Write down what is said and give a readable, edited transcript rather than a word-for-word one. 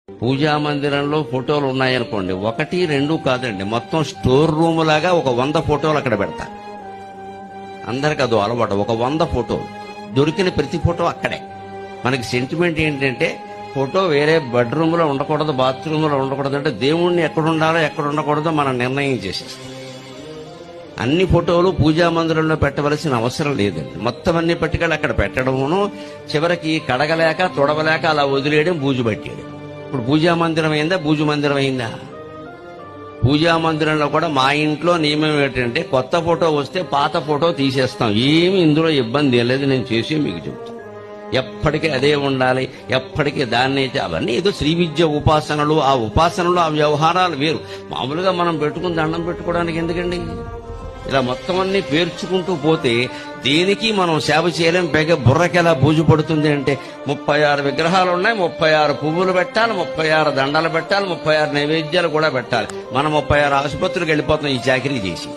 పూజా మందిరంలో ఫోటోలు ఉన్నాయనుకోండి, 1, 2 కాదండి, మొత్తం స్టోర్ రూమ్ లాగా ఒక 100 ఫోటోలు అక్కడ పెడతా. అందరికి అదో అలవాటు, ఒక 100 ఫోటోలు, దొరికిన ప్రతి ఫోటో అక్కడే. మనకి సెంటిమెంట్ ఏంటంటే ఫోటో వేరే బెడ్రూమ్ లో ఉండకూడదు, బాత్రూమ్ లో ఉండకూడదు, అంటే దేవుణ్ణి ఎక్కడ ఉండాలో ఎక్కడ ఉండకూడదో మనం నిర్ణయం చేసేస్తాం. అన్ని ఫోటోలు పూజా మందిరంలో పెట్టవలసిన అవసరం లేదండి. మొత్తం అన్ని పట్టుకెళ్ళి అక్కడ పెట్టడమును, చివరికి కడగలేక తొడవలేక అలా వదిలేయడం, బూజు పట్టేయడం. ఇప్పుడు పూజా మందిరం అయిందా, బూజు మందిరం అయిందా? పూజా మందిరంలో కూడా మా ఇంట్లో నియమం ఏంటంటే, కొత్త ఫోటో వస్తే పాత ఫోటో తీసేస్తాం. ఏమి ఇందులో ఇబ్బంది ఏం లేదు, నేను చేసి మీకు చెప్తాను. ఎప్పటికీ అదే ఉండాలి, ఎప్పటికీ దాన్ని. అవన్నీ ఏదో శ్రీ విద్య ఉపాసనలు, ఆ ఉపాసనలు ఆ వ్యవహారాలు వేరు. మామూలుగా మనం పెట్టుకుని దండం పెట్టుకోవడానికి ఎందుకండి? ఇలా మొత్తం అన్ని పేర్చుకుంటూ పోతే దేనికి మనం సేవ చేయలేం. పైగా బుర్రకి ఎలా బూజు పడుతుంది అంటే, 36 విగ్రహాలు ఉన్నాయి, 36 పువ్వులు పెట్టాలి, 36 దండలు పెట్టాలి, 36 నైవేద్యాలు కూడా పెట్టాలి. మనం 36 ఆసుపత్రికి వెళ్ళిపోతాం ఈ చాకరీ చేసి.